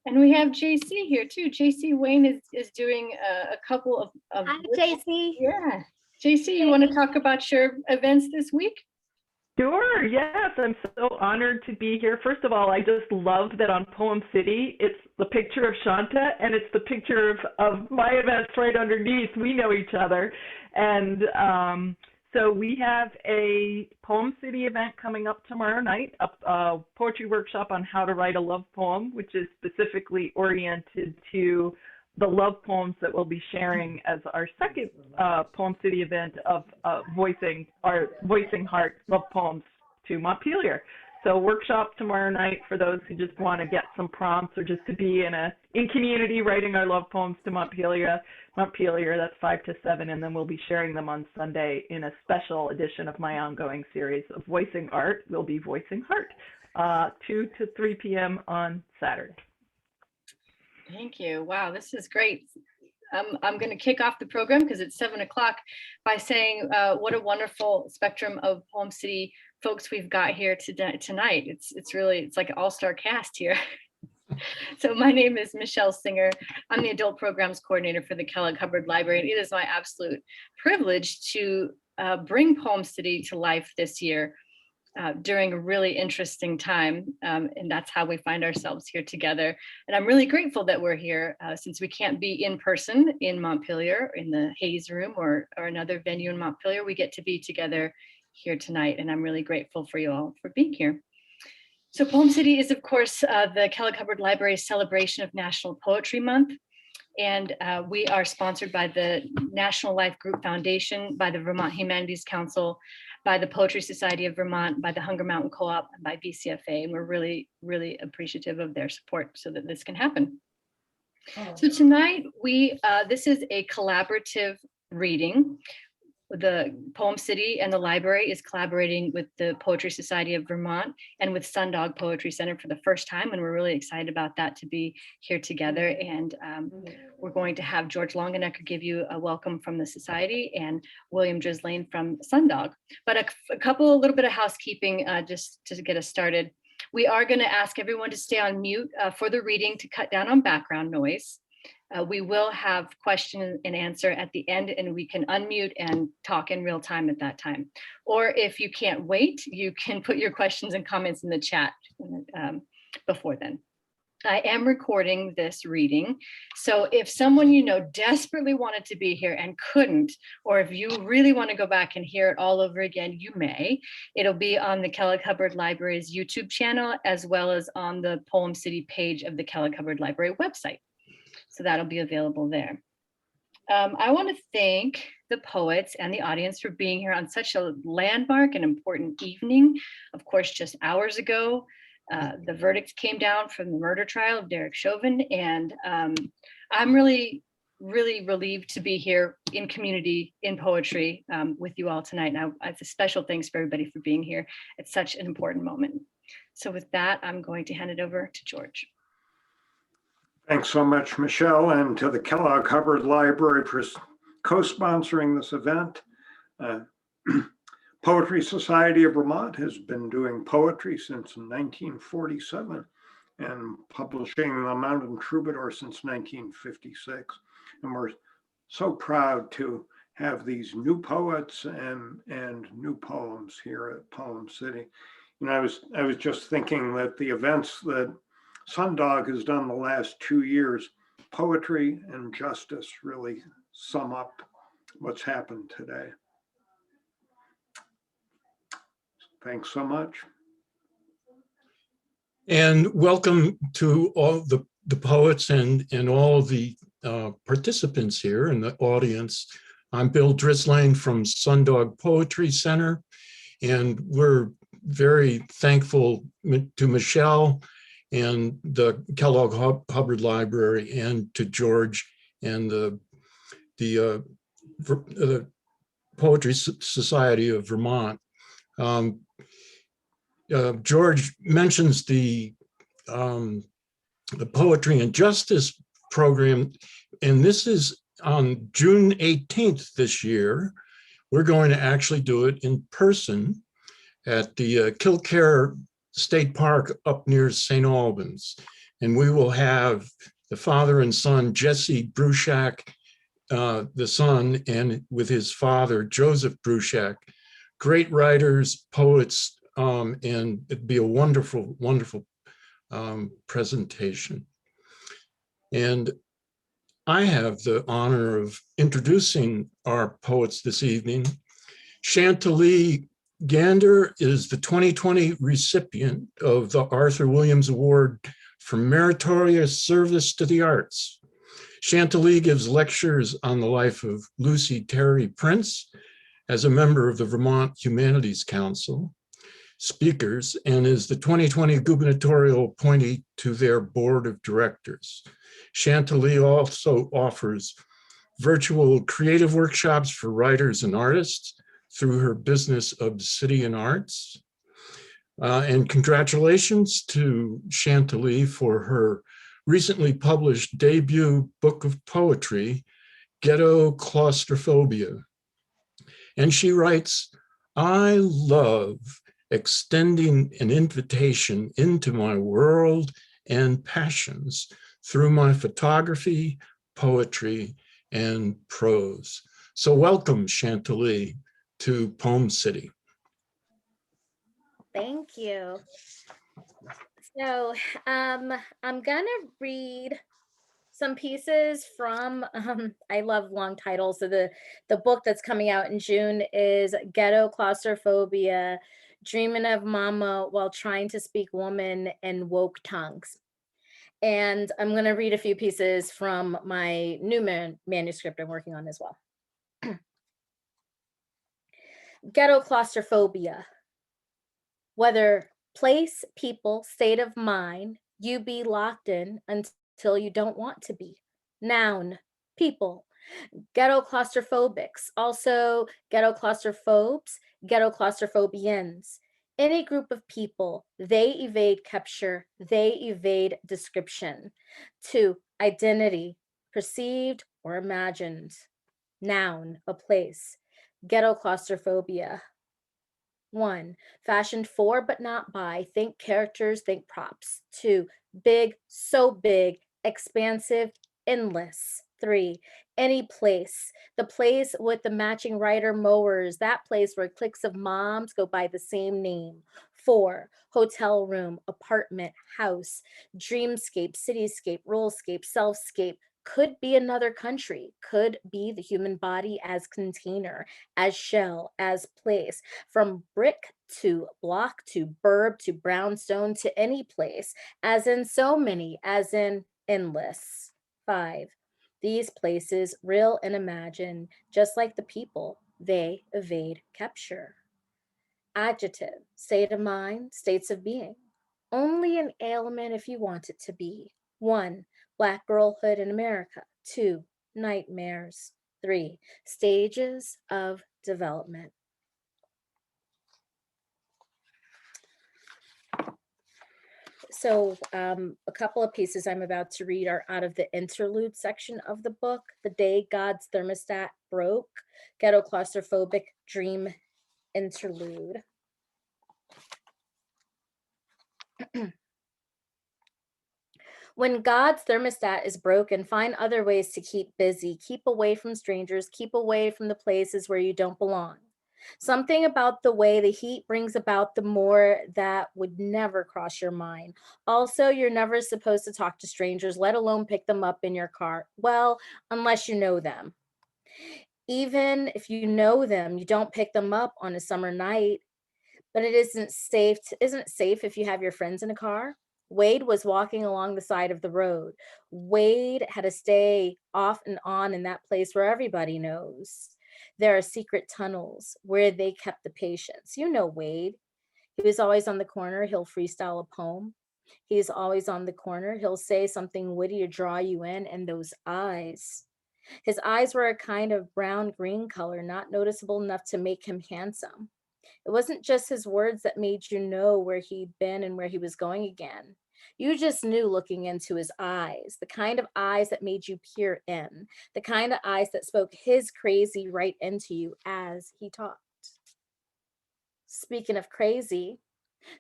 And we have JC here too. JC Wayne is doing a couple of Hi, JC. Yeah. JC, you want to talk about your events this week? Sure, yes, I'm so honored to be here. First of all, I just love that on Poem City, it's the picture of Shanta and it's the picture of my events right underneath. We know each other. And so we have a Poem City event coming up tomorrow night, a poetry workshop on how to write a love poem, which is specifically oriented to the love poems that we'll be sharing as our second Poem City event of voicing heart love poems to Montpelier. So workshop tomorrow night for those who just want to get some prompts or just to be in community writing our love poems to Montpelier. That's 5 to 7, and then we'll be sharing them on Sunday in a special edition of my ongoing series of Voicing Art. We'll be Voicing Heart, 2 to 3 p.m. on Saturday. Thank you. Wow, this is great. I'm going to kick off the program because it's 7 o'clock by saying what a wonderful spectrum of Poem City folks we've got here tonight. It's like an all-star cast here. So my name is Michelle Singer. I'm the Adult Programs Coordinator for the Kellogg-Hubbard Library, and it is my absolute privilege to bring Poem City to life this year during a really interesting time. And that's how we find ourselves here together. And I'm really grateful that we're here since we can't be in person in Montpelier, in the Hayes Room or another venue in Montpelier. We get to be together here tonight. And I'm really grateful for you all for being here. So Poem City is, of course, the Kellogg-Hubbard Library's celebration of National Poetry Month. And we are sponsored by the National Life Group Foundation, by the Vermont Humanities Council, by the Poetry Society of Vermont, by the Hunger Mountain Co-op, and by VCFA. And we're really, really appreciative of their support so that this can happen. So tonight, this is a collaborative reading. The Poem City and the library is collaborating with the Poetry Society of Vermont and with Sundog Poetry Center for the first time. And we're really excited about that, to be here together. And we're going to have George Longenecker give you a welcome from the Society and William Drislane from Sundog. But a little bit of housekeeping just to get us started. We are going to ask everyone to stay on mute for the reading to cut down on background noise. We will have question and answer at the end, and we can unmute and talk in real time at that time. Or if you can't wait, you can put your questions and comments in the chat before then. I am recording this reading. So if someone you know desperately wanted to be here and couldn't, or if you really want to go back and hear it all over again, you may. It'll be on the Kellogg-Hubbard Library's YouTube channel, as well as on the Poem City page of the Kellogg-Hubbard Library website. So that'll be available there. I want to thank the poets and the audience for being here on such a landmark and important evening. Of course, just hours ago, the verdict came down from the murder trial of Derek Chauvin, and I'm really, really relieved to be here in community, in poetry with you all tonight. Now, it's a special thanks for everybody for being here at such an important moment. So with that, I'm going to hand it over to George. Thanks so much, Michelle, and to the Kellogg-Hubbard Library for co-sponsoring this event. Poetry Society of Vermont has been doing poetry since 1947 and publishing the Mountain Troubadour since 1956. And we're so proud to have these new poets and new poems here at Poem City. You know, I was just thinking that the events that Sundog has done the last 2 years, poetry and justice really sum up what's happened today. Thanks so much. And welcome to all the poets and all the participants here in the audience. I'm Bill Drislane from Sundog Poetry Center, and we're very thankful to Michelle and the Kellogg-Hubbard Library, and to George and the Poetry Society of Vermont. George mentions the Poetry and Justice program, and this is on June 18th this year. We're going to actually do it in person at the Kilcare State Park up near St. Albans. And we will have the father and son, Jesse Bruchac, the son, and with his father, Joseph Bruchac, great writers, poets, and it'd be a wonderful, wonderful presentation. And I have the honor of introducing our poets this evening. Shanta Lee Gander is the 2020 recipient of the Arthur Williams Award for Meritorious Service to the Arts. Shanta Lee gives lectures on the life of Lucy Terry Prince as a member of the Vermont Humanities Council speakers and is the 2020 gubernatorial appointee to their board of directors. Shanta Lee also offers virtual creative workshops for writers and artists through her business Obsidian Arts. And congratulations to Shanta Lee for her recently published debut book of poetry, Ghetto Claustrophobia. And she writes, I love extending an invitation into my world and passions through my photography, poetry, and prose. So welcome, Shanta Lee, to Poem City. Thank you. So I'm gonna read some pieces from, I love long titles. So the book that's coming out in June is Ghetto Claustrophobia, Dreaming of Mama While Trying to Speak Woman in Woke Tongues. And I'm gonna read a few pieces from my new manuscript I'm working on as well. Ghetto Claustrophobia. Whether place, people, state of mind, you be locked in until you don't want to be. Noun, people. Ghetto claustrophobics, also ghetto claustrophobes, ghetto claustrophobians. Any group of people, they evade capture, they evade description. 2, identity, perceived or imagined. Noun, a place. Ghetto claustrophobia. 1, fashioned for but not by, think characters, think props. 2, big, so big, expansive, endless. 3, any place, the place with the matching rider mowers, that place where cliques of moms go by the same name. 4, hotel room, apartment, house, dreamscape, cityscape, rolescape, selfscape, could be another country, could be the human body as container, as shell, as place, from brick to block to burb to brownstone to any place, as in so many, as in endless. 5, these places, real and imagined, just like the people, they evade capture. Adjective, state of mind, states of being. Only an ailment if you want it to be. 1, Black girlhood in America. 2, nightmares. 3, stages of development. So a couple of pieces I'm about to read are out of the interlude section of the book. The Day God's Thermostat Broke, Ghetto Claustrophobic Dream Interlude. When God's thermostat is broken, find other ways to keep busy. Keep away from strangers. Keep away from the places where you don't belong. Something about the way the heat brings about the more that would never cross your mind. Also, you're never supposed to talk to strangers, let alone pick them up in your car. Well, unless you know them. Even if you know them, you don't pick them up on a summer night. But it isn't safe if you have your friends in a car. Wade was walking along the side of the road. Wade had to stay off and on in that place where everybody knows. There are secret tunnels where they kept the patients. You know Wade. He was always on the corner. He'll freestyle a poem. He's always on the corner. He'll say something witty to draw you in, and those eyes. His eyes were a kind of brown-green color, not noticeable enough to make him handsome. It wasn't just his words that made you know where he'd been and where he was going again. You just knew looking into his eyes, the kind of eyes that made you peer in, the kind of eyes that spoke his crazy right into you as he talked. Speaking of crazy,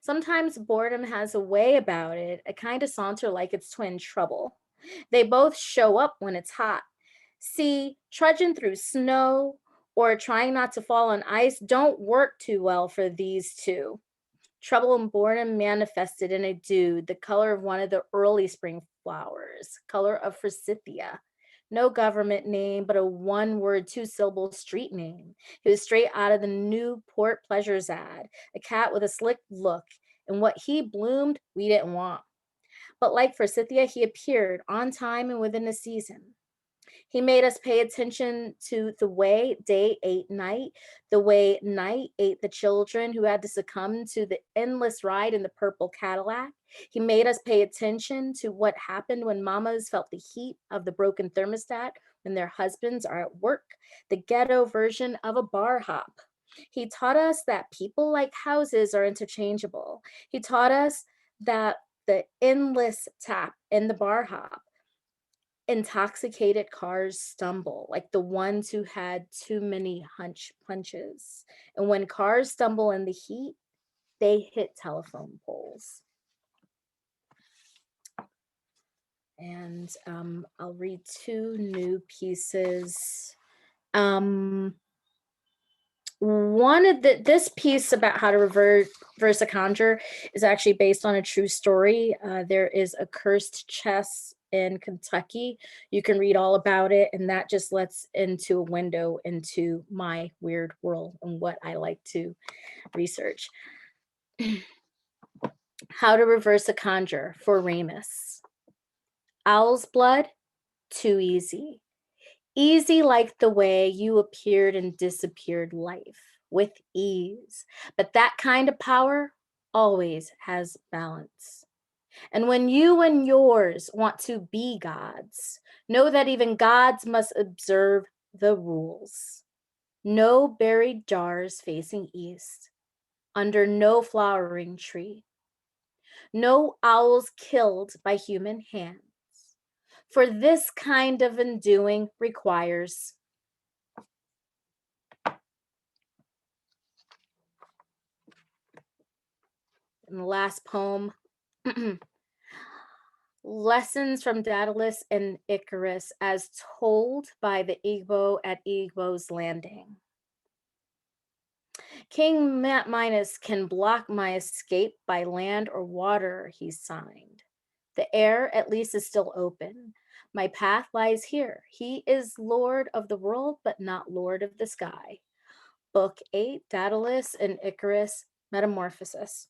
Sometimes boredom has a way about it, a kind of saunter like its twin trouble. They both show up when it's hot. See, trudging through snow or trying not to fall on ice don't work too well for these two. Trouble and boredom manifested in a dude, the color of one of the early spring flowers, color of forsythia. No government name, but a one-word, two-syllable street name. He was straight out of the Newport Pleasures ad, a cat with a slick look, and what he bloomed, we didn't want. But like forsythia, he appeared on time and within a season. He made us pay attention to the way day ate night, the way night ate the children who had to succumb to the endless ride in the purple Cadillac. He made us pay attention to what happened when mamas felt the heat of the broken thermostat when their husbands are at work, the ghetto version of a bar hop. He taught us that people like houses are interchangeable. He taught us that the endless tap in the bar hop, intoxicated cars stumble, like the ones who had too many punches. And when cars stumble in the heat, they hit telephone poles. And I'll read two new pieces. One of this piece about how to reverse a conjure is actually based on a true story. There is a cursed chest in Kentucky. You can read all about it, and that just lets into a window into my weird world and what I like to research. How to reverse a conjure for Remus. Owl's blood, too easy. Easy like the way you appeared and disappeared life, with ease. But that kind of power always has balance. And when you and yours want to be gods, know that even gods must observe the rules. No buried jars facing east, under no flowering tree. No owls killed by human hands. For this kind of undoing requires and the last poem, Lessons from Daedalus and Icarus as told by the Igbo at Igbo's landing. King Minos can block my escape by land or water, he signed. The air at least is still open. My path lies here. He is Lord of the world, but not Lord of the sky. Book 8, Daedalus and Icarus, Metamorphosis.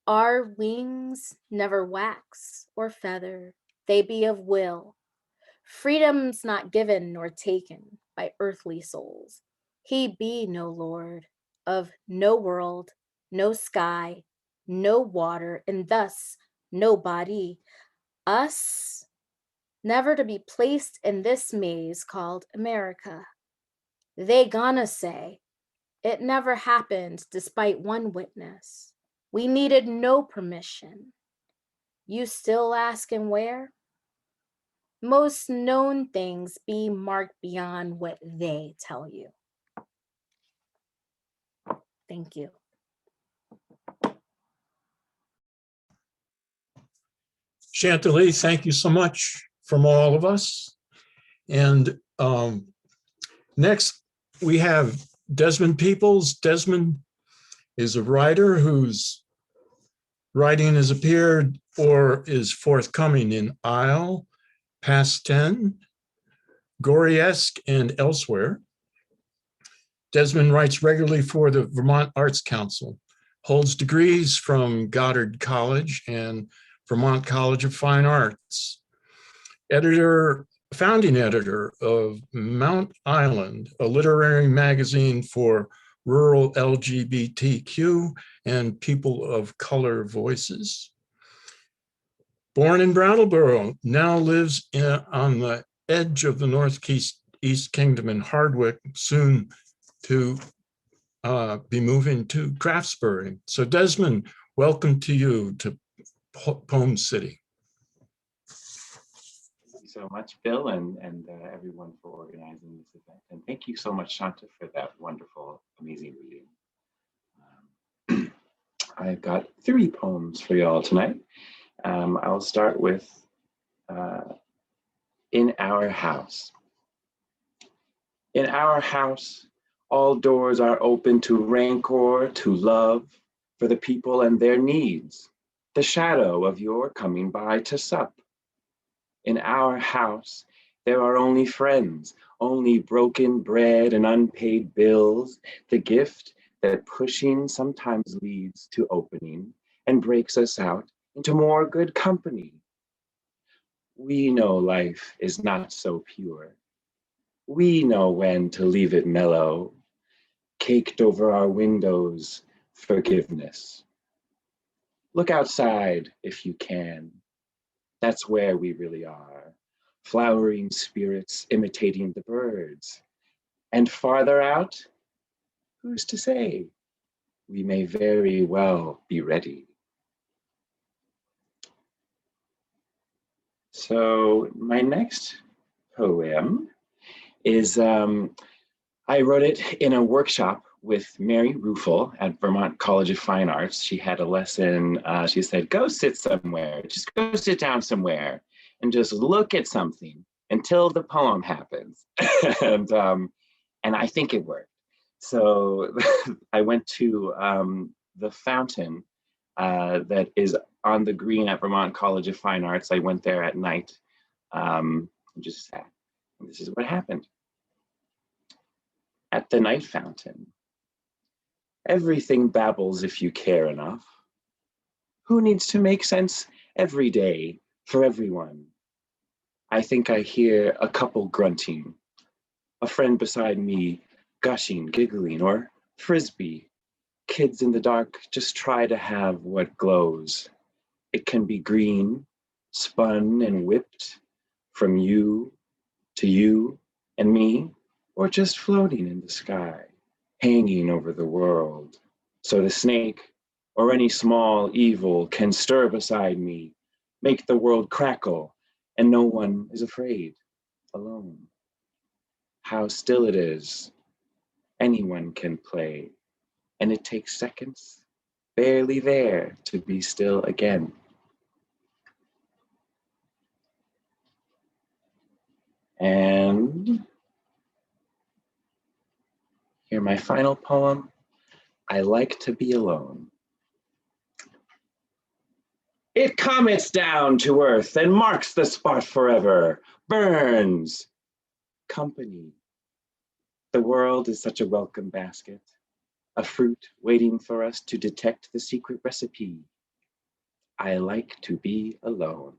Our wings never wax or feather, they be of will. Freedom's not given nor taken by earthly souls. He be no lord of no world, no sky, no water, and thus no body. Us, never to be placed in this maze called America. They gonna say, it never happened despite one witness. We needed no permission. You still asking where? Most known things be marked beyond what they tell you. Thank you. Chantilly, thank you so much from all of us. And next we have Desmond Peeples. Desmond is a writer whose writing has appeared or is forthcoming in Isle, Past 10, Goryesque, and elsewhere. Desmond writes regularly for the Vermont Arts Council, holds degrees from Goddard College and Vermont College of Fine Arts. Founding editor of Mount Island, a literary magazine for rural LGBTQ and people of color voices. Born in Brattleboro, now lives on the edge of the Northeast Kingdom in Hardwick, soon to be moving to Craftsbury. So Desmond, welcome to you to Poem City. Thank you so much, Bill, and everyone for organizing this event. And thank you so much, Shanta, for that wonderful, amazing reading. I've got 3 poems for y'all tonight. I'll start with In Our House. In our house, all doors are open to rancor, to love, for the people and their needs, the shadow of your coming by to sup. In our house, there are only friends, only broken bread and unpaid bills, the gift that pushing sometimes leads to opening and breaks us out into more good company. We know life is not so pure. We know when to leave it mellow, caked over our windows, forgiveness. Look outside if you can. That's where we really are. Flowering spirits imitating the birds. And farther out, who's to say? We may very well be ready. So my next poem is, I wrote it in a workshop with Mary Ruffel at Vermont College of Fine Arts. She had a lesson, she said, go sit somewhere, just go sit down somewhere and just look at something until the poem happens. and I think it worked. So I went to the fountain that is on the green at Vermont College of Fine Arts. I went there at night and just sat. And this is what happened. At the night fountain, everything babbles if you care enough. Who needs to make sense every day for everyone? I think I hear a couple grunting, a friend beside me gushing, giggling, or frisbee. Kids in the dark just try to have what glows. It can be green, spun and whipped from you to you and me, or just floating in the sky, hanging over the world. So the snake or any small evil can stir beside me, make the world crackle, and no one is afraid, alone. How still it is. Anyone can play, and it takes seconds, barely there, to be still again. And here, my final poem, I Like to Be Alone. It comets down to earth and marks the spot forever, burns. Company. The world is such a welcome basket, a fruit waiting for us to detect the secret recipe. I like to be alone.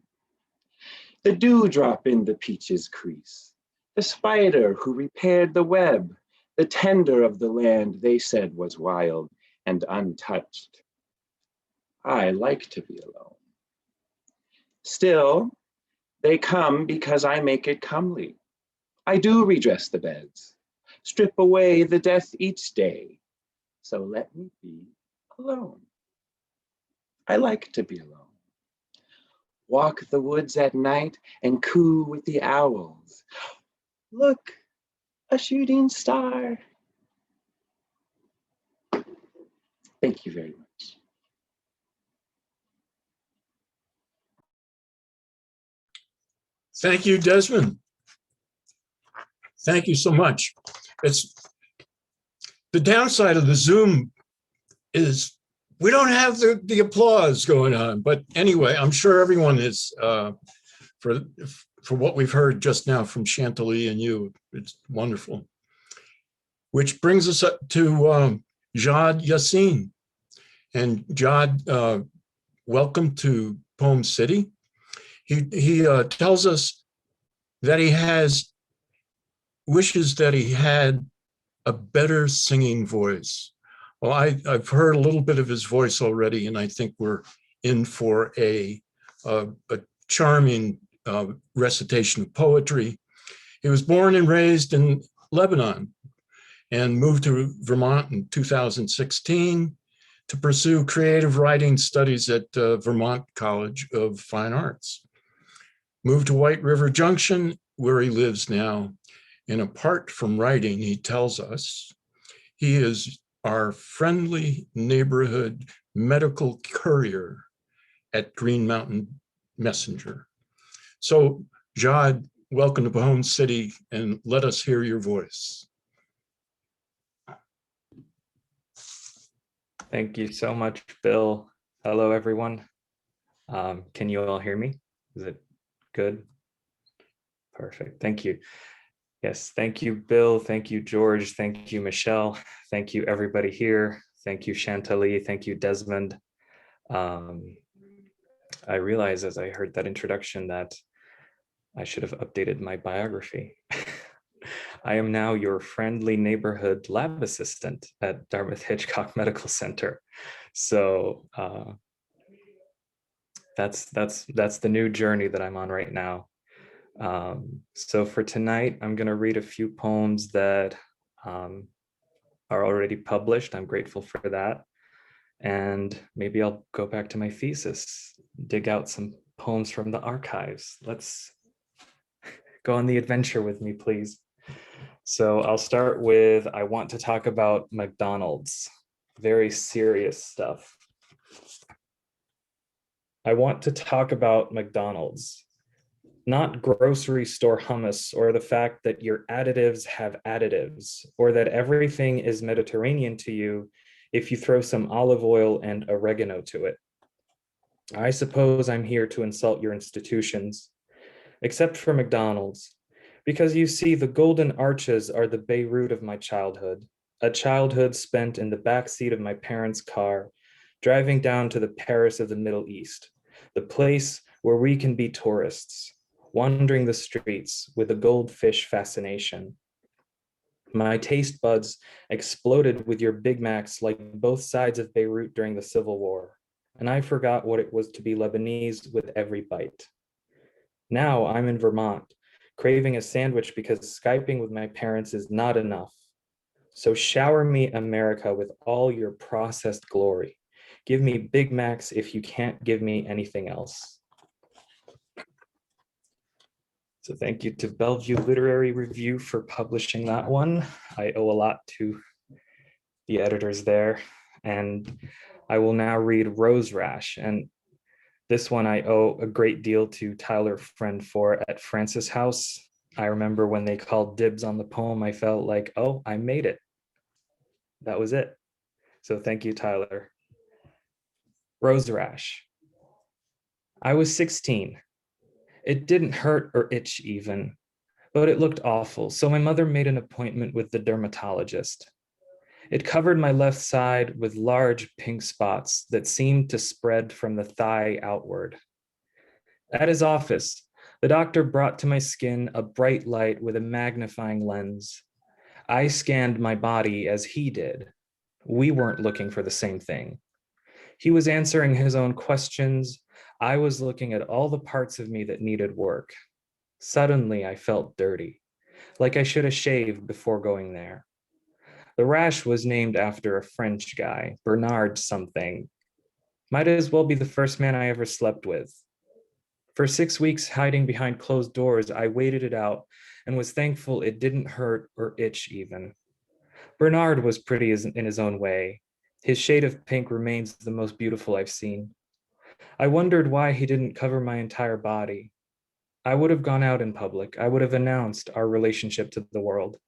The dewdrop in the peach's crease, the spider who repaired the web, the tender of the land they said was wild and untouched. I like to be alone. Still, they come because I make it comely. I do redress the beds, strip away the death each day. So let me be alone. I like to be alone. Walk the woods at night and coo with the owls. Look, a shooting star. Thank you very much. Thank you, Desmond. Thank you so much. It's the downside of the Zoom is we don't have the applause going on, but anyway, I'm sure everyone is for what we've heard just now from Chantilly and you. It's wonderful. Which brings us up to Jad Yassine. And Jad, welcome to Poem City. He tells us that he wishes that he had a better singing voice. Well, I've heard a little bit of his voice already, and I think we're in for a charming recitation of poetry. He was born and raised in Lebanon and moved to Vermont in 2016 to pursue creative writing studies at Vermont College of Fine Arts. Moved to White River Junction, where he lives now. And apart from writing, he tells us, he is our friendly neighborhood medical courier at Green Mountain Messenger. So, Jad, welcome to Poem City, and let us hear your voice. Thank you so much, Bill. Hello, everyone. Can you all hear me? Is it good? Perfect. Thank you. Yes, thank you, Bill. Thank you, George. Thank you, Michelle. Thank you, everybody here. Thank you, Shanta Lee. Thank you, Desmond. I realized as I heard that introduction that I should have updated my biography. I am now your friendly neighborhood lab assistant at Dartmouth-Hitchcock Medical Center. So that's the new journey that I'm on right now. So for tonight, I'm going to read a few poems that are already published. I'm grateful for that. And maybe I'll go back to my thesis, dig out some poems from the archives. Let's go on the adventure with me, please. So I'll start with, I want to talk about McDonald's, very serious stuff. I want to talk about McDonald's, not grocery store hummus or the fact that your additives have additives or that everything is Mediterranean to you if you throw some olive oil and oregano to it. I suppose I'm here to insult your institutions, except for McDonald's, because you see, the golden arches are the Beirut of my childhood, a childhood spent in the backseat of my parents' car, driving down to the Paris of the Middle East, the place where we can be tourists, wandering the streets with a goldfish fascination. My taste buds exploded with your Big Macs like both sides of Beirut during the Civil War, and I forgot what it was to be Lebanese with every bite. Now I'm in Vermont, craving a sandwich because Skyping with my parents is not enough. So shower me, America, with all your processed glory. Give me Big Macs if you can't give me anything else. So thank you to Bellevue Literary Review for publishing that one. I owe a lot to the editors there. And I will now read Rose Rash. And this one I owe a great deal to Tyler Friend for at Francis House. I remember when they called dibs on the poem, I felt like, oh, I made it. That was it. So thank you, Tyler. Rose Rash. I was 16. It didn't hurt or itch even, but it looked awful. So my mother made an appointment with the dermatologist. It covered my left side with large pink spots that seemed to spread from the thigh outward. At his office, the doctor brought to my skin a bright light with a magnifying lens. I scanned my body as he did. We weren't looking for the same thing. He was answering his own questions. I was looking at all the parts of me that needed work. Suddenly, I felt dirty, like I should have shaved before going there. The rash was named after a French guy, Bernard something. Might as well be the first man I ever slept with. For 6 weeks hiding behind closed doors, I waited it out and was thankful it didn't hurt or itch even. Bernard was pretty in his own way. His shade of pink remains the most beautiful I've seen. I wondered why he didn't cover my entire body. I would have gone out in public. I would have announced our relationship to the world.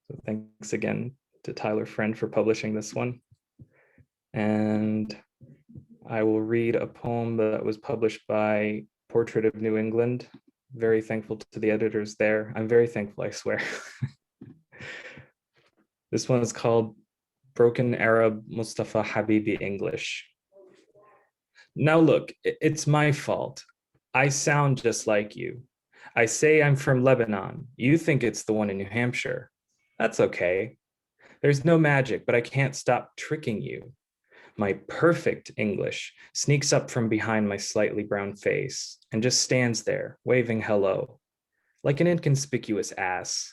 So thanks again to Tyler Friend for publishing this one. And I will read a poem that was published by Portrait of New England. Very thankful to the editors there. I'm very thankful, I swear. This one is called Broken Arab Mustafa Habibi English. Now look, it's my fault. I sound just like you. I say I'm from Lebanon. You think it's the one in New Hampshire. That's okay. There's no magic, but I can't stop tricking you. My perfect English sneaks up from behind my slightly brown face and just stands there, waving hello, like an inconspicuous ass.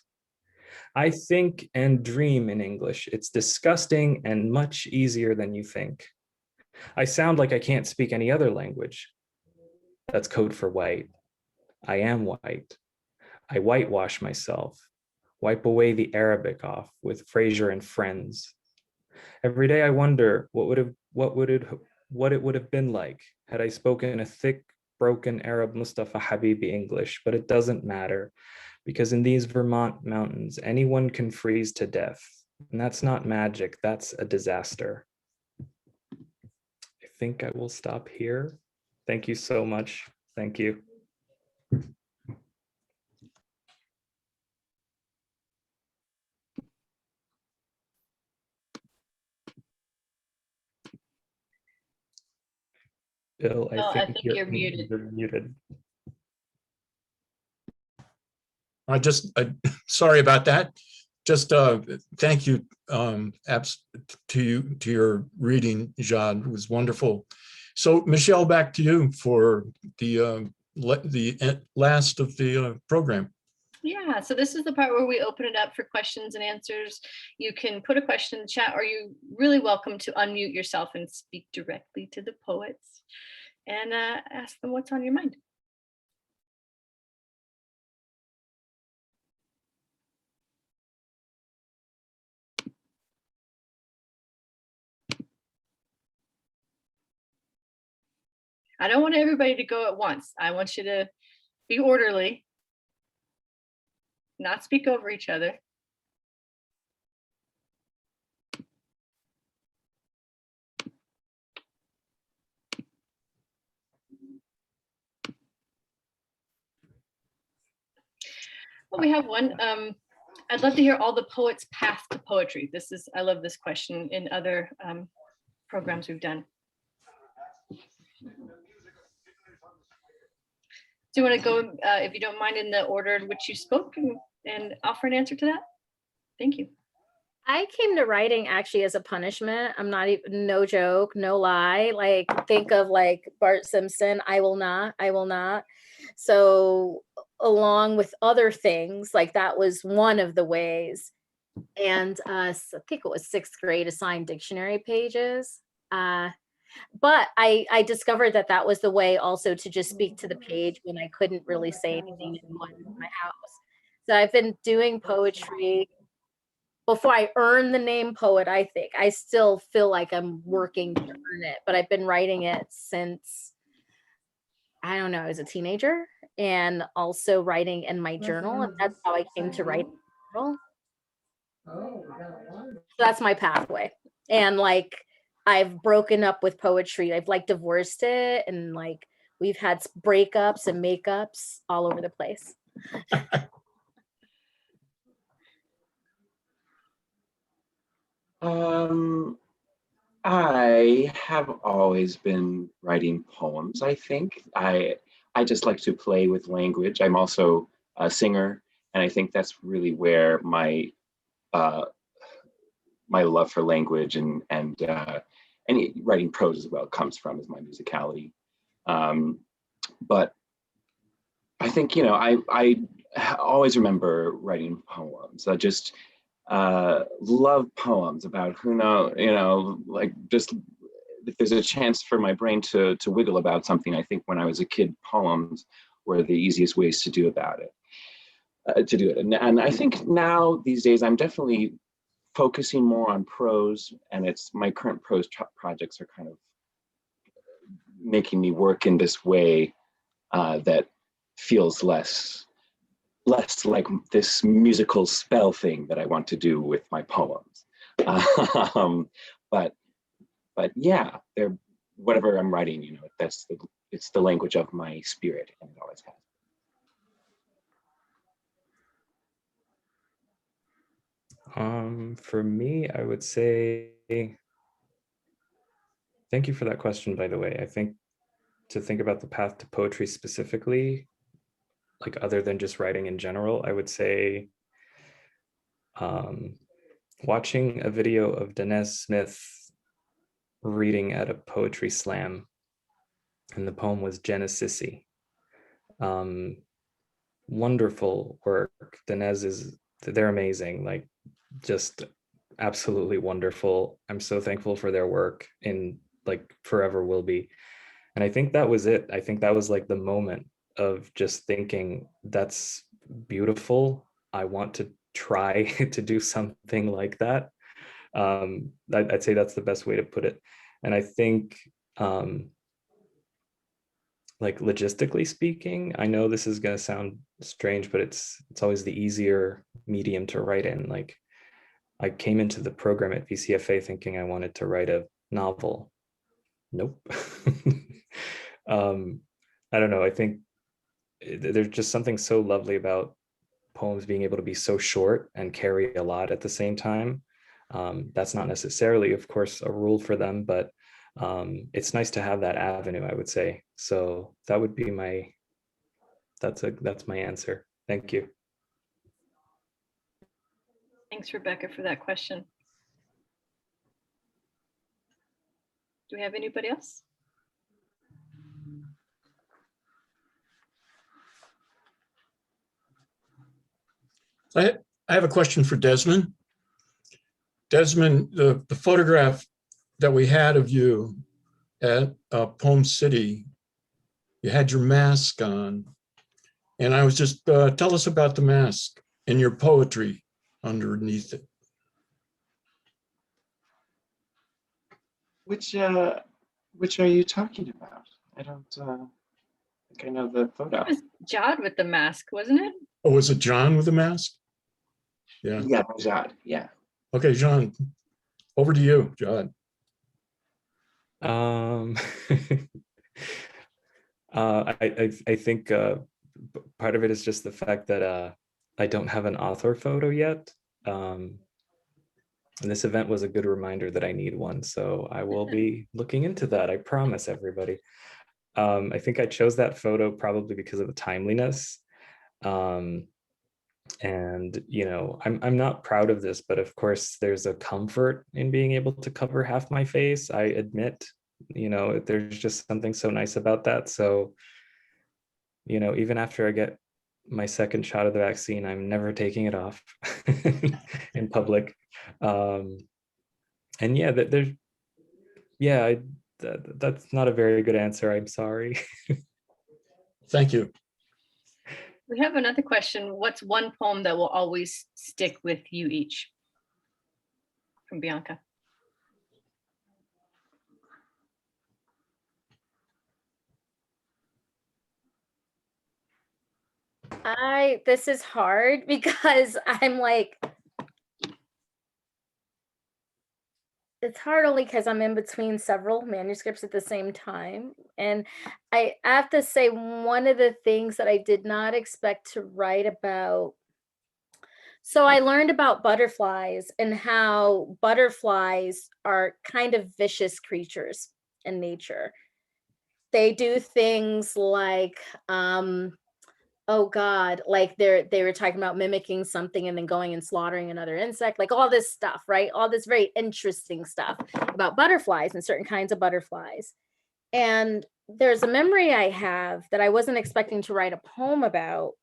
I think and dream in English. It's disgusting and much easier than you think. I sound like I can't speak any other language. That's code for white. I am white. I whitewash myself, wipe away the Arabic off with Fraser and Friends. Every day I wonder what it would have been like had I spoken a thick, broken Arab Mustafa Habibi English, but it doesn't matter because in these Vermont mountains, anyone can freeze to death. And that's not magic, that's a disaster. I think I will stop here. Thank you so much. Thank you. Bill, Bill, I think you're you're muted. muted. Sorry about that. Just thank you to your reading, Jad. It was wonderful. So Michelle, back to you for the last of the program. Yeah, so this is the part where we open it up for questions and answers. You can put a question in the chat, or you're really welcome to unmute yourself and speak directly to the poets and ask them what's on your mind. I don't want everybody to go at once. I want you to be orderly, not speak over each other. Well, we have one. I'd love to hear all the poets' path to poetry. I love this question in other programs we've done. Do you want to go, if you don't mind, in the order in which you spoke and offer an answer to that? Thank you. I came to writing actually as a punishment. I'm not even, no joke, no lie. Like, think of like Bart Simpson, I will not. So along with other things, like that was one of the ways. And I think it was 6th grade assigned dictionary pages. But I discovered that was the way also to just speak to the page when I couldn't really say anything in my house. So I've been doing poetry before I earned the name poet. I think I still feel like I'm working to earn it, but I've been writing it since, I don't know, I was a teenager, and also writing in my journal. And that's how I came to write. So that's my pathway. And like, I've broken up with poetry. I've like divorced it, and like we've had breakups and makeups all over the place. I have always been writing poems, I think. I just like to play with language. I'm also a singer, and I think that's really where my my love for language and writing prose as well comes from, is my musicality. But I think, you know, I always remember writing poems. I just love poems about like just if there's a chance for my brain to wiggle about something, I think when I was a kid, poems were the easiest ways to do it. And I think now these days I'm definitely focusing more on prose, and my current prose projects are kind of making me work in this way that feels less like this musical spell thing that I want to do with my poems. But yeah, they're, whatever I'm writing, you know, it's the language of my spirit, and it always has. For me, I would say, thank you for that question, by the way. I think to think about the path to poetry specifically, like other than just writing in general, I would say watching a video of Danez Smith reading at a poetry slam, and the poem was Genesisi. Wonderful work. Danez they're amazing, like just absolutely wonderful. I'm so thankful for their work, and like forever will be. And I think that was it. I think that was like the moment of just thinking, that's beautiful. I want to try to do something like that. I'd say that's the best way to put it. And I think, like logistically speaking, I know this is going to sound strange, but it's always the easier medium to write in. Like, I came into the program at VCFA thinking I wanted to write a novel. Nope. I don't know. I think there's just something so lovely about poems being able to be so short and carry a lot at the same time. That's not necessarily, of course, a rule for them, but it's nice to have that avenue, I would say. So that would be that's my answer. Thank you. Thanks, Rebecca, for that question. Do we have anybody else? I have a question for Desmond. Desmond, the photograph that we had of you at Poem City, you had your mask on. And I was just, tell us about the mask and your poetry underneath it. Which are you talking about? I don't think I know the photo. It was Jad with the mask, wasn't it? Oh, was it John with the mask? Yeah. Yeah, Jad. Yeah. Okay, John, over to you, Jad. I think part of it is just the fact that I don't have an author photo yet. And this event was a good reminder that I need one. So I will be looking into that. I promise everybody. I think I chose that photo probably because of the timeliness. And, you know, I'm not proud of this, but of course there's a comfort in being able to cover half my face. I admit, you know, there's just something so nice about that. So, you know, even after I get my second shot of the vaccine, I'm never taking it off in public. And yeah, that's not a very good answer. I'm sorry. Thank you. We have another question. What's one poem that will always stick with you each? From Bianca. This is hard because I'm like, it's hard only because I'm in between several manuscripts at the same time. And I have to say, one of the things that I did not expect to write about. So I learned about butterflies and how butterflies are kind of vicious creatures in nature. They do things like, oh God, like they were talking about mimicking something and then going and slaughtering another insect, like all this stuff, right? All this very interesting stuff about butterflies and certain kinds of butterflies. And there's a memory I have that I wasn't expecting to write a poem about,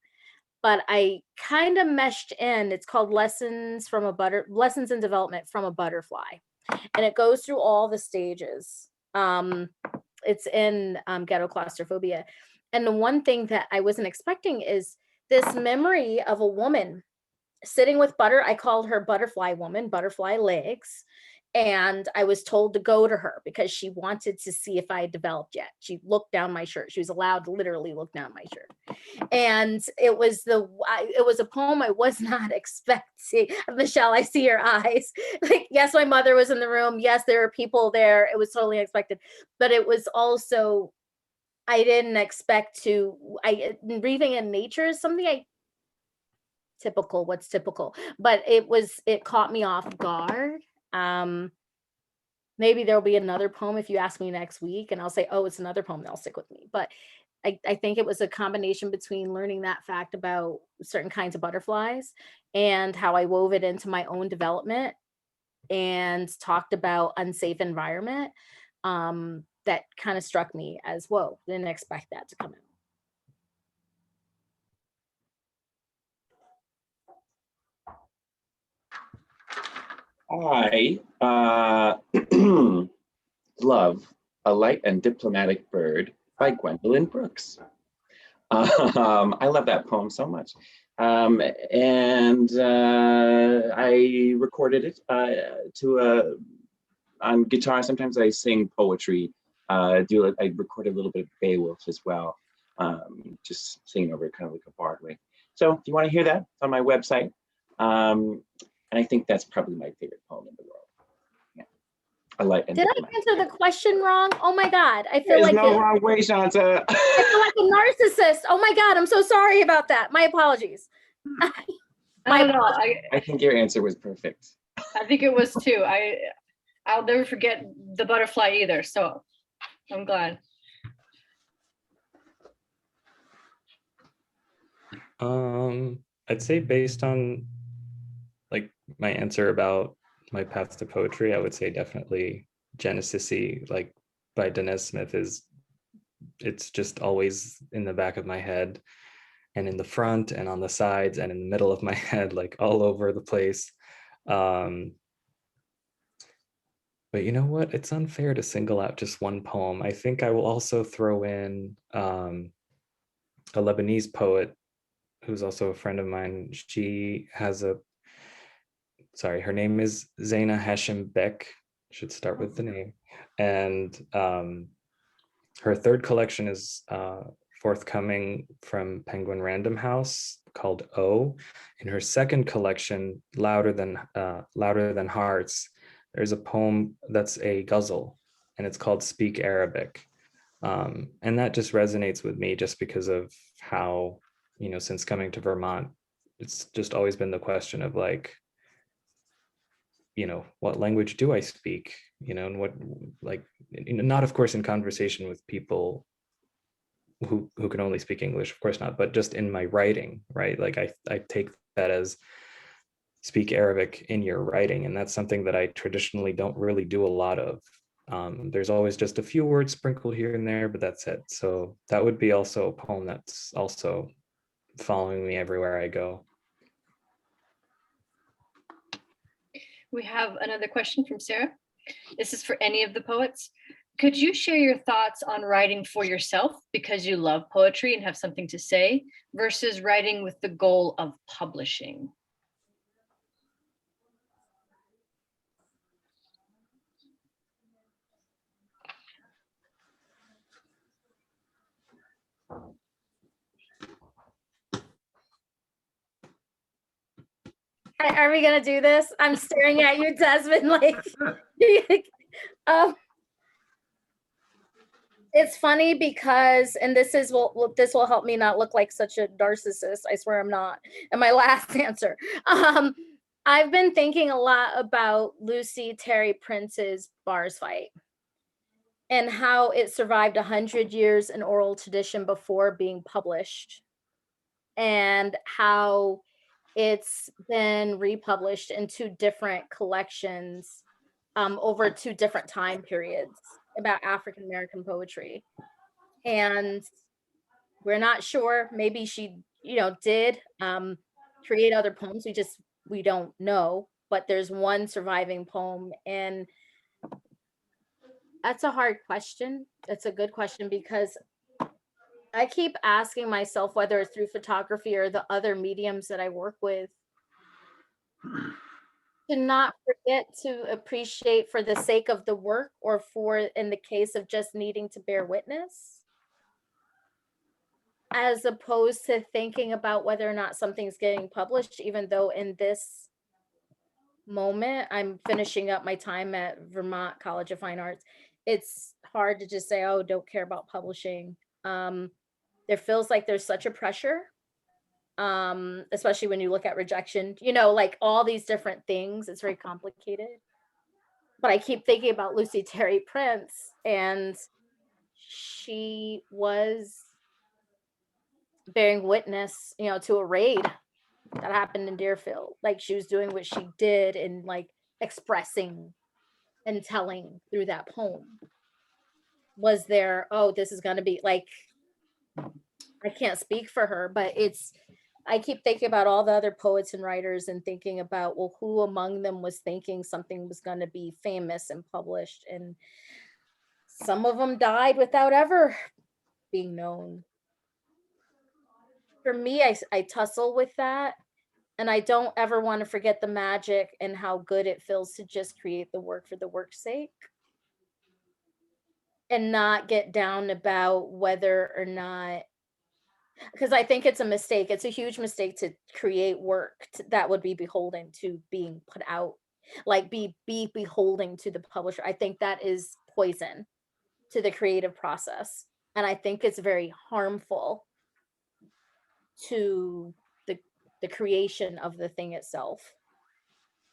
but I kind of meshed in. It's called Lessons in Development from a Butterfly. And it goes through all the stages. It's in Ghetto Claustrophobia. And the one thing that I wasn't expecting is this memory of a woman sitting with I called her Butterfly Woman, Butterfly Legs. And I was told to go to her because she wanted to see if I had developed yet. She looked down my shirt. She was allowed to literally look down my shirt. And it was a poem I was not expecting. Michelle, I see your eyes. Like, yes, my mother was in the room. Yes, there were people there. It was totally unexpected. But it was also, I didn't expect to, breathing in nature is something what's typical, but it caught me off guard. Maybe there'll be another poem if you ask me next week and I'll say, oh, it's another poem that'll stick with me. But I think it was a combination between learning that fact about certain kinds of butterflies and how I wove it into my own development and talked about unsafe environment. That kind of struck me as, whoa, didn't expect that to come out. I love A Light and Diplomatic Bird by Gwendolyn Brooks. I love that poem so much. And I recorded it on guitar. Sometimes I sing poetry. I recorded a little bit of Beowulf as well, just singing over it kind of like a bard way. So if you want to hear that, it's on my website. And I think that's probably my favorite poem in the world. Yeah, I like. Did I answer the question wrong? Oh my God, I feel There's like no wrong way, Shanta. I feel like a narcissist. Oh my God, I'm so sorry about that. My apologies. I don't know. I think your answer was perfect. I think it was too. I'll never forget the butterfly either. So I'm glad. I'd say based on like my answer about my path to poetry, I would say definitely Genesis-y, like by Denez Smith it's just always in the back of my head and in the front and on the sides and in the middle of my head, like all over the place. But you know what? It's unfair to single out just one poem. I think I will also throw in a Lebanese poet who's also a friend of mine. She has her name is Zaina Hashem Beck. Should start with the name. And her third collection is forthcoming from Penguin Random House called O. In her second collection, Louder Than Hearts, there's a poem that's a ghazal, and it's called Speak Arabic. And that just resonates with me just because of how, since coming to Vermont, it's just always been the question of like, what language do I speak? And what, like, not of course in conversation with people who can only speak English, of course not, but just in my writing, right? Like I take that as speak Arabic in your writing. And that's something that I traditionally don't really do a lot of. There's always just a few words sprinkled here and there, but that's it. So that would be also a poem that's also following me everywhere I go. We have another question from Sarah. This is for any of the poets. Could you share your thoughts on writing for yourself because you love poetry and have something to say versus writing with the goal of publishing? Are we gonna do this? I'm staring at you, Desmond, like, it's funny because, and this will help me not look like such a narcissist. I swear I'm not. And my last answer. I've been thinking a lot about Lucy Terry Prince's Bars Fight and how it survived 100 years in oral tradition before being published, and how it's been republished in 2 different collections over 2 different time periods about African American poetry. And we're not sure, maybe she, did create other poems. We don't know, but there's one surviving poem. And that's a hard question. It's a good question because I keep asking myself whether it's through photography or the other mediums that I work with, to not forget to appreciate for the sake of the work, or for in the case of just needing to bear witness, as opposed to thinking about whether or not something's getting published, even though in this moment I'm finishing up my time at Vermont College of Fine Arts. It's hard to just say, oh, don't care about publishing. There feels like there's such a pressure, especially when you look at rejection, like all these different things. It's very complicated. But I keep thinking about Lucy Terry Prince, and she was bearing witness, to a raid that happened in Deerfield. Like, she was doing what she did and like expressing and telling through that poem. Was there, oh, this is going to be like, I can't speak for her, but I keep thinking about all the other poets and writers and thinking about, well, who among them was thinking something was going to be famous and published? And some of them died without ever being known. For me, I tussle with that, and I don't ever want to forget the magic and how good it feels to just create the work for the work's sake, and not get down about whether or not, because I think it's a mistake. It's a huge mistake to create work that would be beholden to being put out, like be beholden to the publisher. I think that is poison to the creative process, and I think it's very harmful to the creation of the thing itself.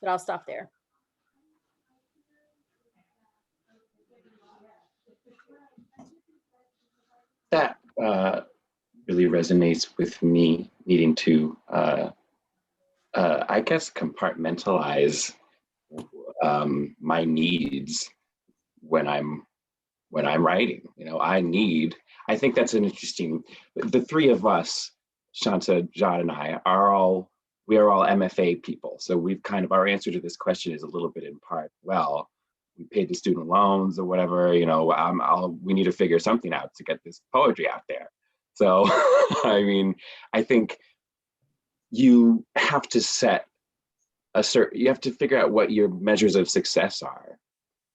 But I'll stop there. That really resonates with me needing to, I guess, compartmentalize my needs when I'm writing. You know, I think that's an interesting. The three of us, Shanta, Jad, and I, we are all MFA people. So we've kind of, our answer to this question is a little bit in part, well, we paid the student loans or whatever, you know, we need to figure something out to get this poetry out there. So, I mean, I think you have to set you have to figure out what your measures of success are,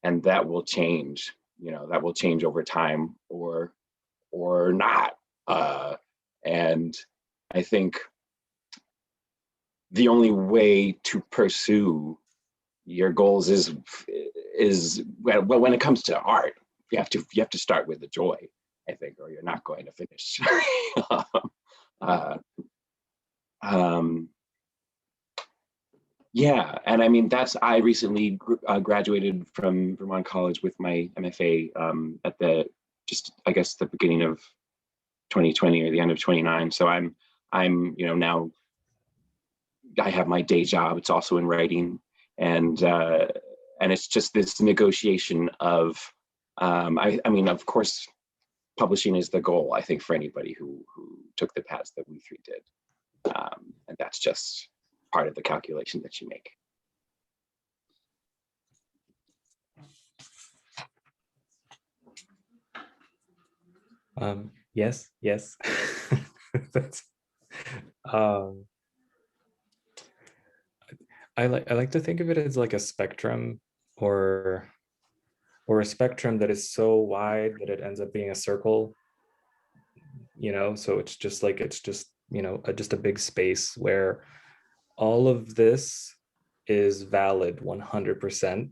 and that will change, you know, that will change over time or not. And I think the only way to pursue your goals is well, when it comes to art, you have to start with the joy, I think, or you're not going to finish. Yeah, and I mean, I recently graduated from Vermont College with my MFA at I guess the beginning of 2020 or the end of 29. So I'm you know, now I have my day job. It's also in writing, and it's just this negotiation of I mean, of course, publishing is the goal, I think, for anybody who took the paths that we three did, and that's just part of the calculation that you make. Yes. That's, I like to think of it as like a spectrum, or a spectrum that is so wide that it ends up being a circle, you know. So it's just, you know, just a big space where all of this is valid 100%,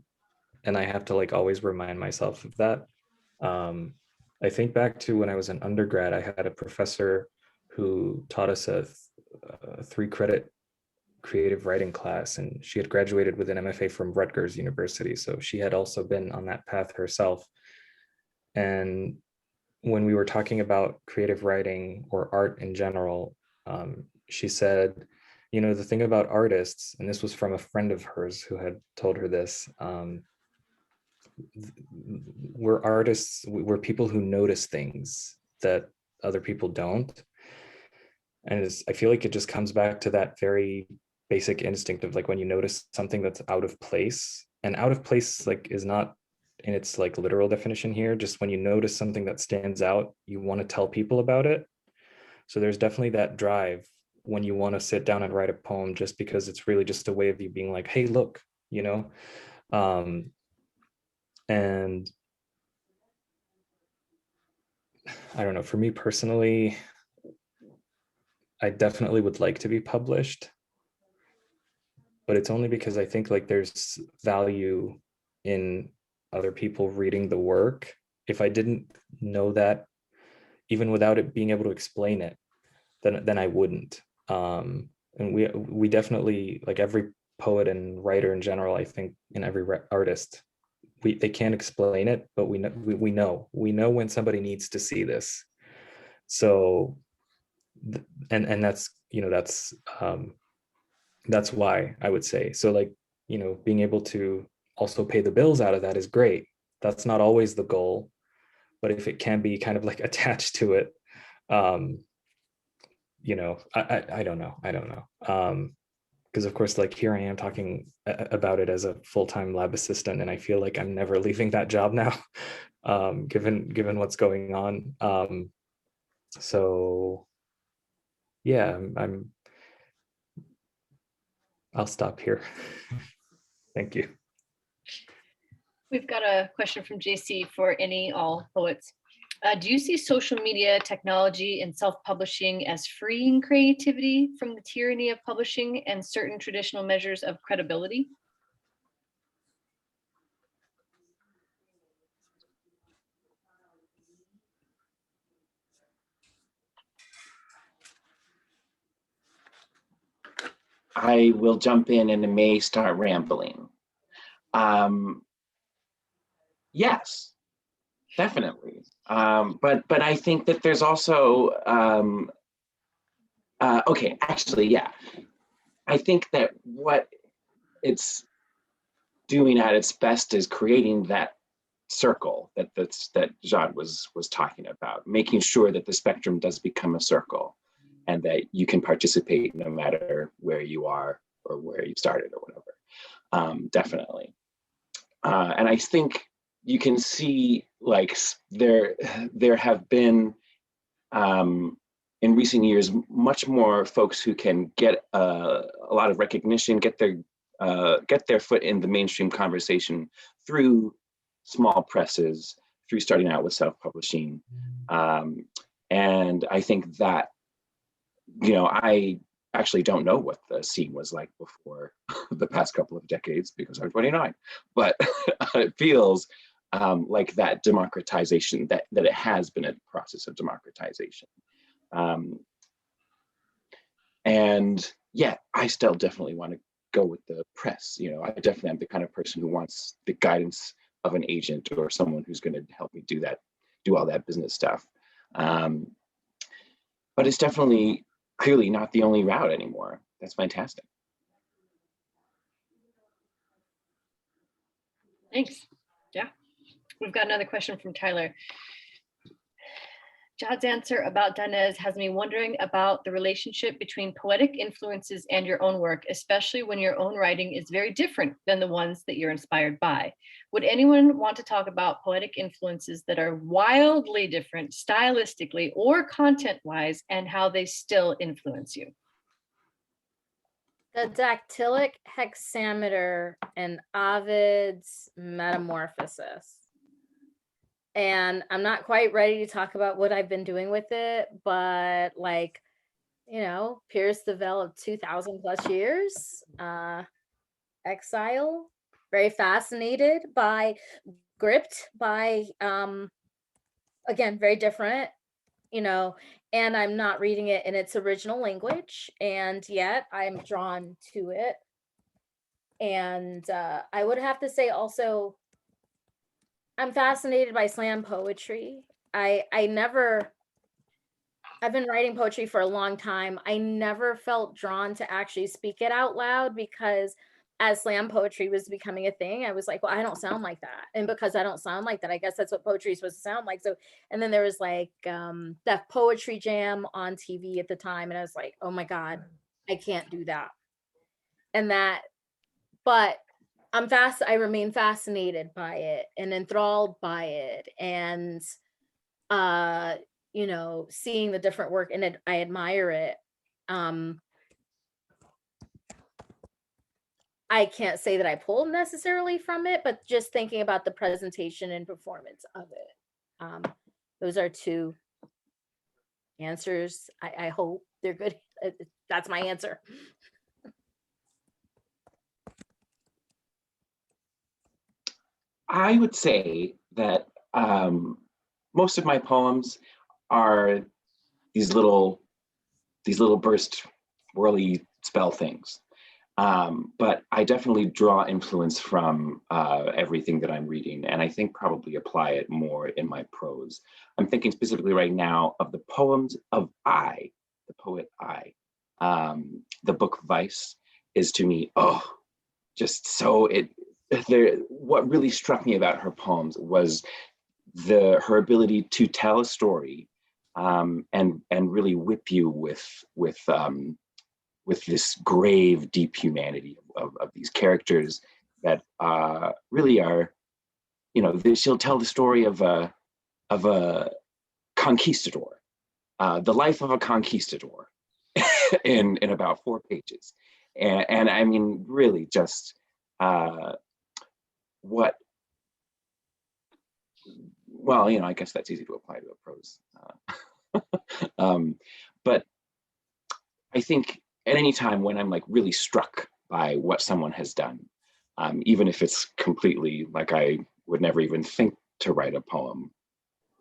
and I have to like always remind myself of that. I think back to when I was an undergrad, I had a professor who taught us a 3-credit creative writing class, and she had graduated with an MFA from Rutgers University, so she had also been on that path herself. And when we were talking about creative writing or art in general, she said, you know, the thing about artists, and this was from a friend of hers who had told her this, we're artists, we're people who notice things that other people don't. And I feel like it just comes back to that very basic instinct of like, when you notice something that's out of place, and out of place like is not in its like literal definition here, just when you notice something that stands out, you want to tell people about it. So there's definitely that drive when you want to sit down and write a poem, just because it's really just a way of you being like, hey, look, you know. And I don't know, for me personally, I definitely would like to be published, but it's only because I think like there's value in other people reading the work. If I didn't know that, even without it being able to explain it, then I wouldn't. And we definitely, like every poet and writer in general, I think, and every artist, they can't explain it, but we know when somebody needs to see this. So, and that's, you know, that's why I would say, so like, you know, being able to also pay the bills out of that is great. That's not always the goal, but if it can be kind of like attached to it, you know, I don't know. Because of course, like here I am talking about it as a full-time lab assistant, and I feel like I'm never leaving that job now, given what's going on. So yeah, I'll stop here. Thank you. We've got a question from JC for any all poets. Do you see social media, technology, and self-publishing as freeing creativity from the tyranny of publishing and certain traditional measures of credibility? I will jump in and it may start rambling. Yes, definitely. But I think that there's also, okay, actually, yeah. I think that what it's doing at its best is creating that circle that Jad was talking about, making sure that the spectrum does become a circle and that you can participate no matter where you are or where you started or whatever. Definitely. And I think you can see like there have been in recent years much more folks who can get a lot of recognition, get their foot in the mainstream conversation through small presses, through starting out with self-publishing. And I think that, you know, I actually don't know what the scene was like before the past couple of decades because I'm 29, but it feels like that democratization, that it has been a process of democratization. And yeah, I still definitely want to go with the press. You know, I definitely am the kind of person who wants the guidance of an agent or someone who's going to help me do all that business stuff. But it's definitely clearly not the only route anymore. That's fantastic. Thanks. Yeah. We've got another question from Tyler. Jad's answer about Danez has me wondering about the relationship between poetic influences and your own work, especially when your own writing is very different than the ones that you're inspired by. Would anyone want to talk about poetic influences that are wildly different stylistically or content-wise and how they still influence you? The dactylic hexameter and Ovid's Metamorphosis. And I'm not quite ready to talk about what I've been doing with it, but like, you know, pierce the veil of 2,000 plus years, exile, very fascinated by, gripped by, again, very different, you know, and I'm not reading it in its original language, and yet I'm drawn to it. And I would have to say also, I'm fascinated by slam poetry. I've been writing poetry for a long time. I never felt drawn to actually speak it out loud because as slam poetry was becoming a thing, I was like, well, I don't sound like that. And because I don't sound like that, I guess that's what poetry is supposed to sound like. So, and then there was like Def Poetry Jam on TV at the time. And I was like, oh my God, I can't do that. And that, but I remain fascinated by it and enthralled by it, and you know, seeing the different work, and I admire it. I can't say that I pull necessarily from it, but just thinking about the presentation and performance of it. Those are two answers. I hope they're good. That's my answer. I would say that most of my poems are these little burst whirly spell things. But I definitely draw influence from everything that I'm reading, and I think probably apply it more in my prose. I'm thinking specifically right now of the poems of I, the poet I. The book Vice is to me, just so what really struck me about her poems was her ability to tell a story and really whip you with this grave, deep humanity of these characters that really are, you know, she'll tell the story of a conquistador, the life of a conquistador. in about 4 pages. And I mean, really just what, well, you know, I guess that's easy to apply to a prose. But I think at any time when I'm like really struck by what someone has done, even if it's completely like I would never even think to write a poem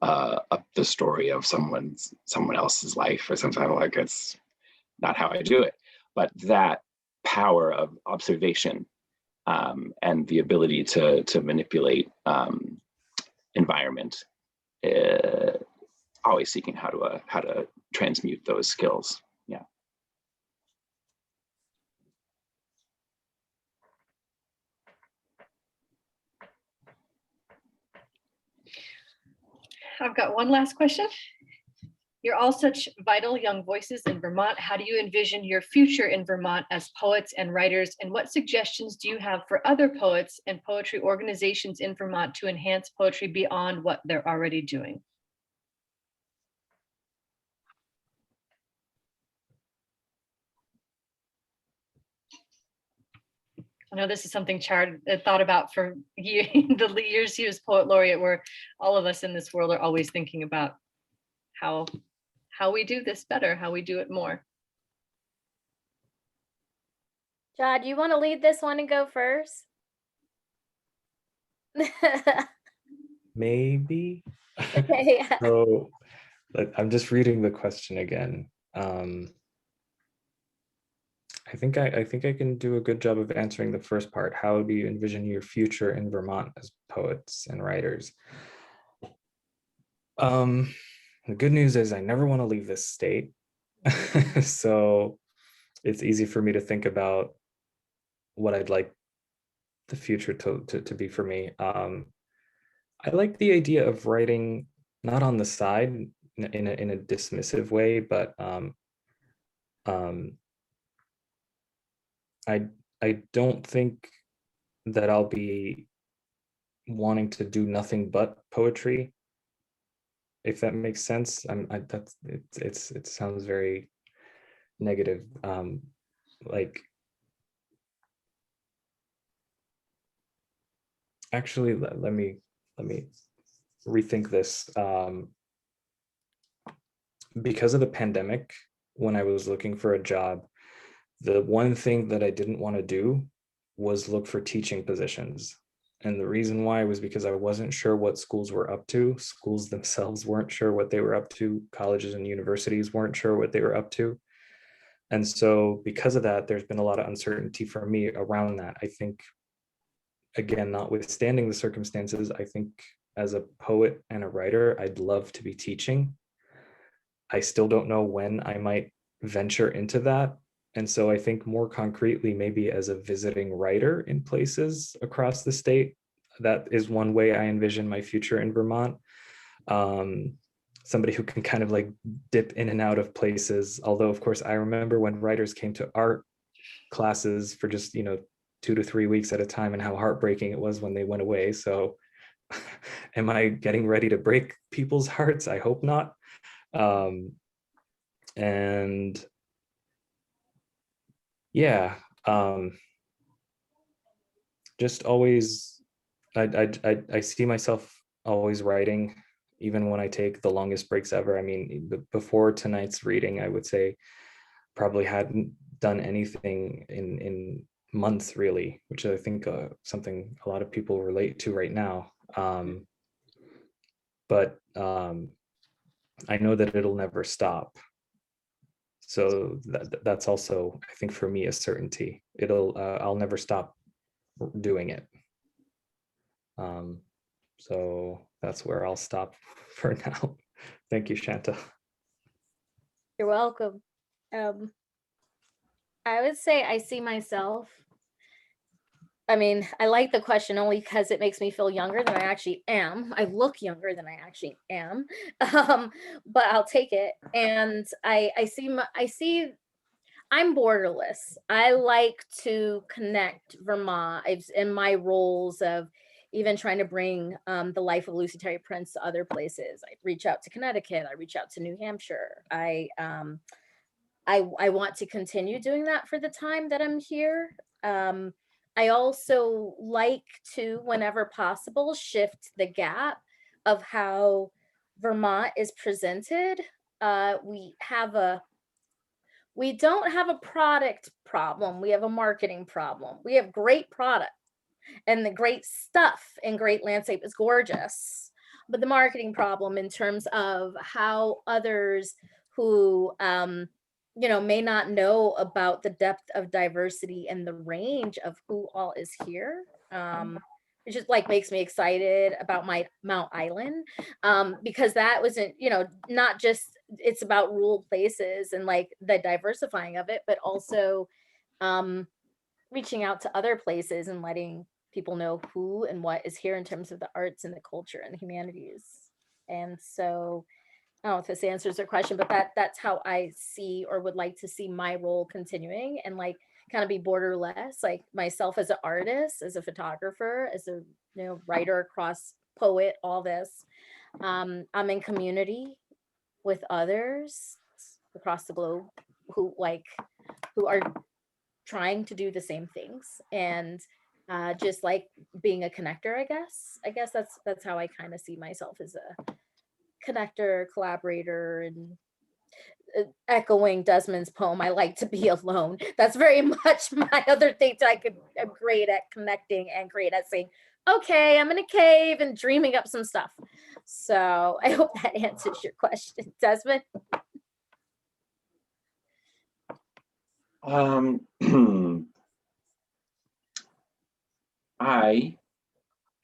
up the story of someone else's life or something, like it's not how I do it. But that power of observation and the ability to manipulate environment, always seeking how to transmute those skills. Yeah. I've got one last question. You're all such vital young voices in Vermont. How do you envision your future in Vermont as poets and writers? And what suggestions do you have for other poets and poetry organizations in Vermont to enhance poetry beyond what they're already doing? I know this is something Chad thought about for the years he was poet laureate, where all of us in this world are always thinking about how we do this better, how we do it more. Jad, you want to lead this one and go first? Maybe. Okay. So I'm just reading the question again. I think I can do a good job of answering the first part. How do you envision your future in Vermont as poets and writers? The good news is I never want to leave this state. So it's easy for me to think about what I'd like the future to be for me. I like the idea of writing not on the side in a dismissive way, but I don't think that I'll be wanting to do nothing but poetry, if that makes sense. It sounds very negative. Like, actually, let me rethink this. Because of the pandemic, when I was looking for a job, the one thing that I didn't want to do was look for teaching positions. And the reason why was because I wasn't sure what schools were up to. Schools themselves weren't sure what they were up to. Colleges and universities weren't sure what they were up to. And so because of that, there's been a lot of uncertainty for me around that. I think, again, notwithstanding the circumstances, I think as a poet and a writer, I'd love to be teaching. I still don't know when I might venture into that. And so I think more concretely, maybe as a visiting writer in places across the state, that is one way I envision my future in Vermont. Somebody who can kind of like dip in and out of places. Although, of course, I remember when writers came to art classes for just, 2 to 3 weeks at a time, and how heartbreaking it was when they went away. So am I getting ready to break people's hearts? I hope not. And yeah, just always, I see myself always writing, even when I take the longest breaks ever. I mean, before tonight's reading, I would say probably hadn't done anything in months, really, which I think something a lot of people relate to right now. But I know that it'll never stop. So that's also, I think, for me, a certainty. I'll never stop doing it. So that's where I'll stop for now. Thank you, Shanta. You're welcome. I would say I see myself. I mean, I like the question only because it makes me feel younger than I actually am. I look younger than I actually am, but I'll take it. And I see I'm borderless. I like to connect Vermont. In my roles of even trying to bring the life of Lucy Terry Prince to other places. I reach out to Connecticut. I reach out to New Hampshire. I I want to continue doing that for the time that I'm here. I also like to, whenever possible, shift the gap of how Vermont is presented. We don't have a product problem. We have a marketing problem. We have great product and the great stuff and great landscape is gorgeous. But the marketing problem in terms of how others who, may not know about the depth of diversity and the range of who all is here. It just like makes me excited about my Mount Island, because that wasn't, not just it's about rural places and like the diversifying of it, but also reaching out to other places and letting people know who and what is here in terms of the arts and the culture and the humanities. And so I don't know if this answers your question, but that's how I see or would like to see my role continuing and like kind of be borderless, like myself as an artist, as a photographer, as a writer, across poet, all this. I'm in community with others across the globe who are trying to do the same things, and just like being a connector, I guess that's how I kind of see myself, as a connector, collaborator, and echoing Desmond's poem, I like to be alone. That's very much my other thing that I'm great at connecting and great at saying, okay, I'm in a cave and dreaming up some stuff. So I hope that answers your question, Desmond. I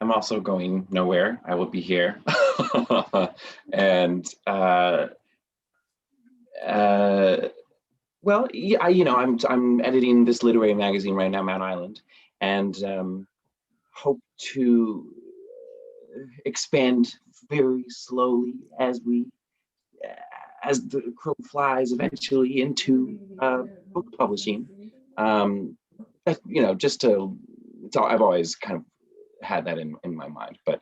am also going nowhere. I will be here. And well, yeah, I'm editing this literary magazine right now, Mount Island, and hope to expand very slowly as the crow flies eventually into book publishing. I've always kind of had that in my mind, but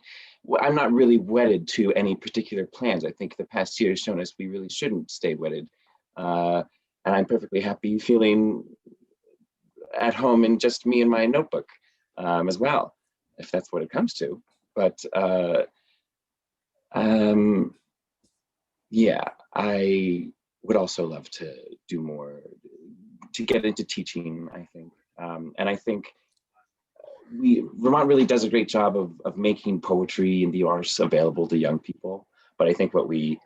I'm not really wedded to any particular plans. I think the past year has shown us we really shouldn't stay wedded. And I'm perfectly happy feeling at home in just me and my notebook as well, if that's what it comes to. But yeah, I would also love to do more, to get into teaching, I think. And I think Vermont really does a great job of making poetry and the arts available to young people. But I think what we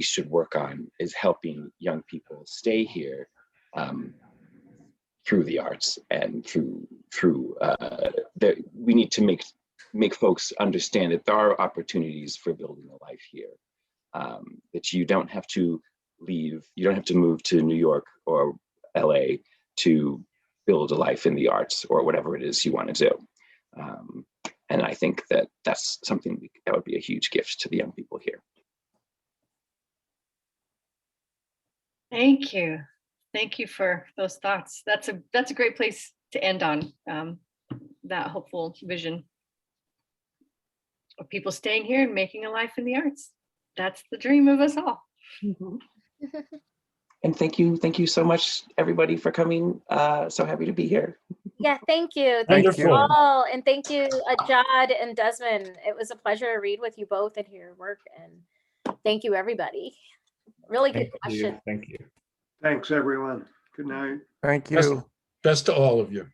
should work on is helping young people stay here through the arts and we need to make folks understand that there are opportunities for building a life here. That you don't have to leave, you don't have to move to New York or LA to build a life in the arts or whatever it is you want to do. And I think that that's something that would be a huge gift to the young people here. Thank you. Thank you for those thoughts. That's a great place to end on, that hopeful vision of people staying here and making a life in the arts. That's the dream of us all. And thank you so much, everybody, for coming. So happy to be here. Yeah, thank you. Thank you all. And thank you, Jad and Desmond. It was a pleasure to read with you both and hear your work. And thank you, everybody. Really good question. Thank you. Thanks, everyone. Good night. Thank you. Best to all of you.